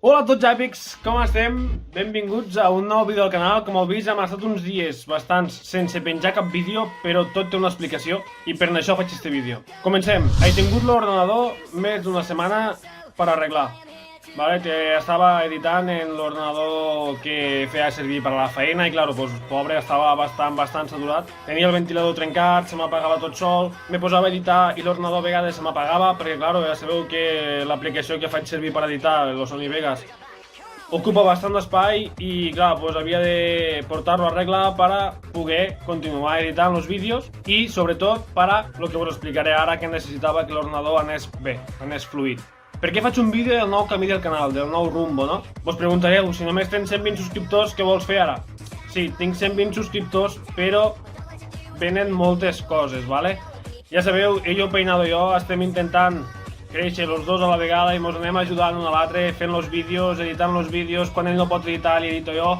Hola a tots èpics, com estem? Benvinguts a un nou vídeo al canal. Com heu vist, hem estat uns dies bastants sense penjar cap vídeo, però tot té una explicació i per això faig este vídeo. Comencem. He tingut l'ordenador més d'una setmana per arreglar. Vale, que estava editant en l'ordenador que feia servir per a la feina i, claro, pues, pobre, estava bastant saturat. Tenia el ventilador trencat, se m'apagava tot sol, me posava a editar i l'ordenador a vegades se m'apagava perquè, claro, ja sabeu que l'aplicació que faig servir per editar, el Sony Vegas, ocupa bastant espai i, clar, pues, havia de portar-lo a regla per a poder continuar editant els vídeos i, sobretot, per a el que us explicaré ara, que necessitava que l'ordenador anés bé, anés fluid. Per què faig un vídeo del nou camí del canal, del nou rumbo, no? Vos preguntareu, si només tens 120 subscriptors, què vols fer ara? Sí, tinc 120 subscriptors, però venen moltes coses, ¿vale? Ja sabeu, Ello Peinado i jo estem intentant créixer els dos a la vegada i mos anem ajudant un a l'altre, fent els vídeos, editant els vídeos. Quan ell no pot editar, li edito jo.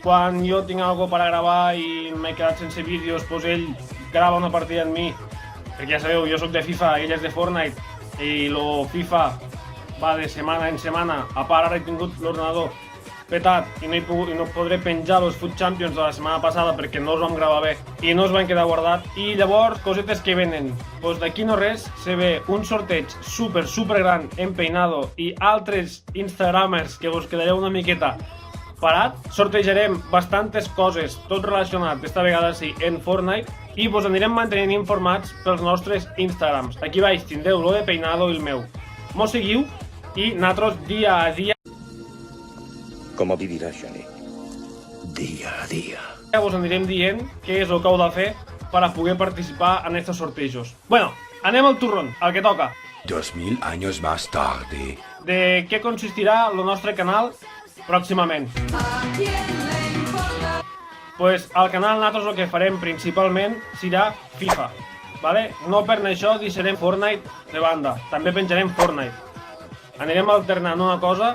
Quan jo tinc alguna per a gravar i m'he quedat sense vídeos, doncs ell grava una partida amb mi. Perquè ja sabeu, jo soc de FIFA, ell és de Fortnite, i lo FIFA va de setmana en setmana. A part, ara he tingut l'ordenador petat i no podré penjar els Food Champions de la setmana passada perquè no els vam gravar bé i no es van quedar guardats. I llavors, cosetes que venen. Doncs d'aquí no res, se ve un sorteig super gran en Peinado i altres instagramers que vos quedareu una miqueta parat. Sortejarem bastantes coses, tot relacionat, esta vegada sí, en Fortnite, i vos anirem mantenint informats pels nostres Instagrams. Aquí baix tindreu lo de Peinado i el meu. Mos seguiu i nosaltres dia a dia ¿Cómo vivirás, Johnny? Día a día. vos anirem dient què és el que heu de fer per a poder participar en estos sortejos. Bueno, anem al turrón, al que toca. 2000 años más tarde. De què consistirà el nostre canal pròximament. Pues al canal nosaltres el que farem principalment serà FIFA, ¿vale? No per això deixarem Fortnite de banda, també penjarem Fortnite. Anirem alternant una cosa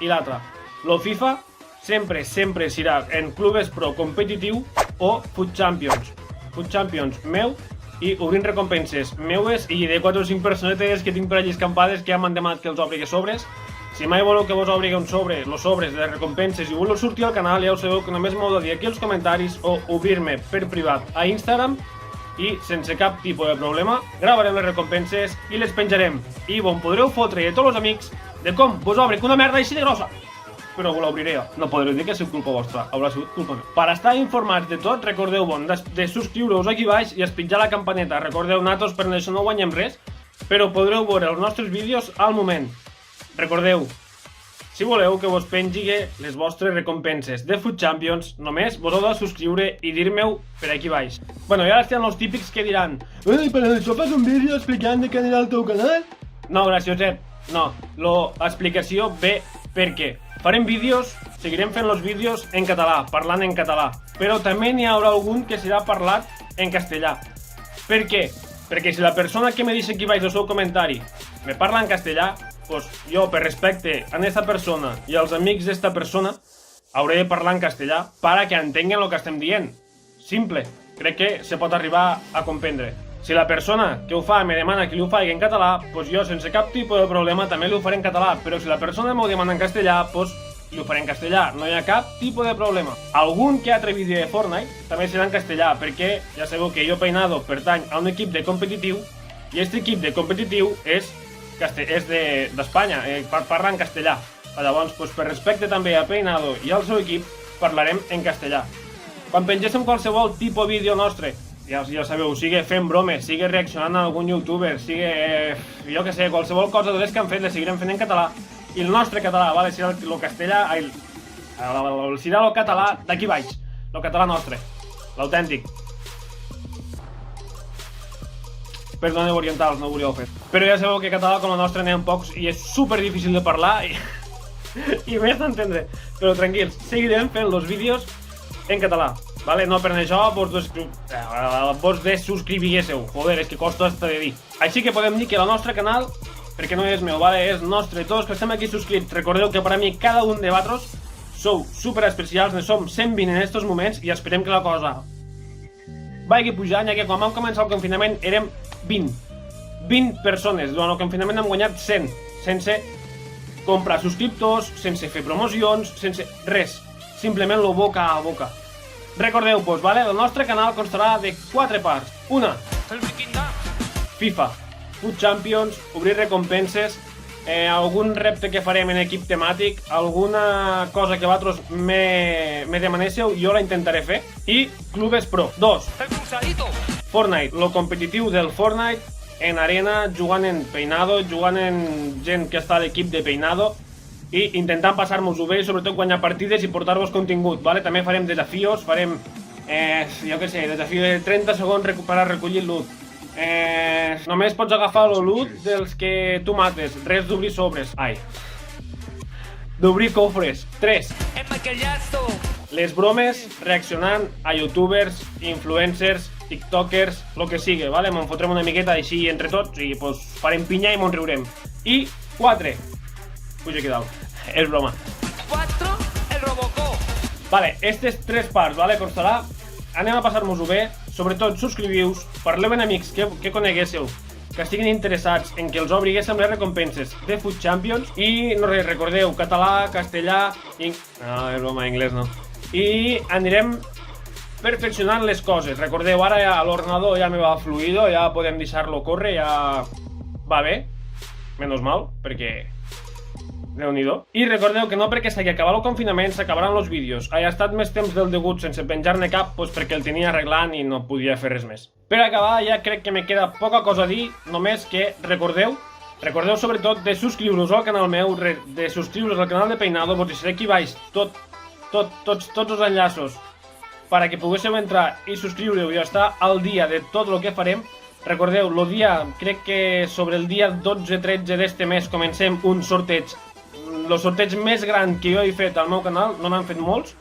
i l'altra. Lo FIFA sempre serà en clubes pro competitiu o Food Champions. Food Champions meu i obrint recompenses meues i de 4 o 5 personetes que tinc per allí escampades que ja m'han demanat que els obri sobres. Si mai voleu que vos obri un sobre, los sobres de recompenses i voleu sortir al canal, ja ho sabeu que només m'heu de dir aquí als comentaris o obrir-me per privat a Instagram i sense cap tipus de problema gravarem les recompenses i les penjarem i vos podreu fotre de tots els amics de com vos obre una merda així de grossa, però vos l'obriré jo. No podreu dir que ha sigut culpa vostra, haurà sigut culpa meva. Per estar informats de tot, recordeu-vos de subscriure-us aquí baix i espitjar la campaneta. Recordeu, nosaltres per això no guanyem res, però podreu veure els nostres vídeos al moment. Recordeu, si voleu que vos pengi les vostres recompenses de Food Champions, només vos heu de subscriure i dir-me-ho per aquí baix. Bueno, i ara estan els típics que diran: Ei, per això fas un vídeo explicant de què anirà al teu canal? No, gracioset, no. L'explicació ve perquè farem vídeos, seguirem fent els vídeos en català, parlant en català, però també n'hi haurà algun que serà parlat en castellà. Per què? Perquè si la persona que me deixa aquí baix el seu comentari me parla en castellà, pues jo, per respecte a aquesta persona i als amics d'esta persona, hauré de parlar en castellà para que entenguen el que estem dient. Simple. Crec que se pot arribar a comprendre. Si la persona que ho fa me demana que li ho faci en català, pues jo, sense cap tipus de problema, també li ho faré en català. Però si la persona m'ho demana en castellà, pues li ho faré en castellà. No hi ha cap tipus de problema. Algun que altre vídeo de Fortnite també serà en castellà, perquè ja sabeu que Ello Peinado pertany a un equip de competitiu i aquest equip de competitiu és d'Espanya, parla en castellà. Llavors, per respecte també a Peinado i al seu equip, parlarem en castellà. Quan pengéssim qualsevol tipus de vídeo nostre, ja sabeu, sigue fent bromes, sigue reaccionant a algun youtuber, sigue, jo que sé, qualsevol cosa de les que han fet, les seguirem fent en català. I el nostre català, vale, serà el castellà, serà el català d'aquí baix, el català nostre, l'autèntic. Perdoneu orientals, no ho volíeu fer. Però ja sabeu que català com el nostre n'hi ha pocs i és super difícil de parlar i més d'entendre. Però tranquils, seguirem fent els vídeos en català, vale? No per això vos desuscribíssiu. Joder, és que costa hasta de dir. Així que podem dir que el nostre canal, perquè no és meu, vale? És nostre, tots que estem aquí subscrits. Recordeu que per a mi cada un de vosaltres sou super especials, ne som 120 en estos moments i esperem que la cosa vagi pujant, ja que quan vam començar el confinament érem 20 persones. Durant el confinament hem guanyat 100 sense comprar subscriptors, sense fer promocions, sense res. Simplement lo boca a boca. Recordeu-vos, vale? El nostre canal constarà de 4 parts. Una, FIFA, Food Champions, obrir recompenses, algun repte que farem en equip temàtic, alguna cosa que vosaltres me demanéssiu, jo la intentaré fer. I Clubes Pro. 2. Fortnite, lo competitiu del Fortnite, en arena, jugant en Peinado, jugant en gent que està a l'equip de Peinado i intentant passar-nos-ho bé, sobretot quan hi ha partides i portar-vos contingut, vale? També farem desafios, farem, jo què sé, desafiu de 30 segons per a recollir loot. Només pots agafar el loot dels que tu mates, res d'obrir sobres. Ai. D'obrir cofres. 3. Les bromes reaccionant a youtubers, influencers, tiktokers, lo que sigui, vale? Me'n fotrem una miqueta així entre tots i pues, farem pinya i me'n riurem. I 4. Puja aquí dalt. És broma. 4. El Robocop. Vale, aquestes 3 parts, vale? Constarà. Anem a passar-nos-ho bé. Sobretot, subscriviu-vos, parleu amb amics que coneguéssiu, que estiguin interessats en que els obriguéssem les recompenses de Food Champions. I no res, recordeu, català, castellà i... No, és broma, anglès no. I anirem perfeccionant les coses. Recordeu, ara ja l'ordenador ja me va fluido, ja podem deixar-lo córrer, ja va bé. Menos mal, perquè... Déu-n'hi-do. I recordeu que no perquè s'hagi acabat el confinament s'acabaran els vídeos. Ha estat més temps del degut sense penjar-ne cap doncs perquè el tenia arreglant i no podia fer res més. Per acabar ja crec que me queda poca cosa a dir, només que recordeu sobretot de subscriure-us al canal meu, de subscriure-us al canal de Peinado, vos deixaré aquí baix tots els enllaços perquè poguéssiu entrar i subscriure-us i estar al dia de tot el que farem. Recordeu, crec que sobre el dia 12-13 d'este mes comencem un sorteig. El sorteig més gran que jo he fet al meu canal, no n'han fet molts,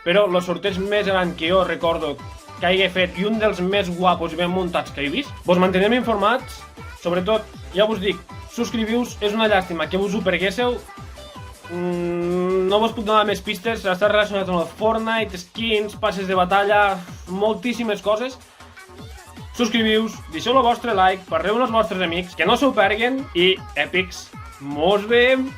però el sorteig més gran que jo recordo que hagi fet i un dels més guapos i ben muntats que he vist. Vos mantenem informats, sobretot, ja vos dic, subscriviu-vos, és una llàstima que vos ho perguéssiu. No vos puc donar més pistes, està relacionat amb el Fortnite, skins, passes de batalla, moltíssimes coses. Subscriviu-vos, deixeu el vostre like, parleu amb els vostres amics, que no s'ho perguen i èpics, mos veiem!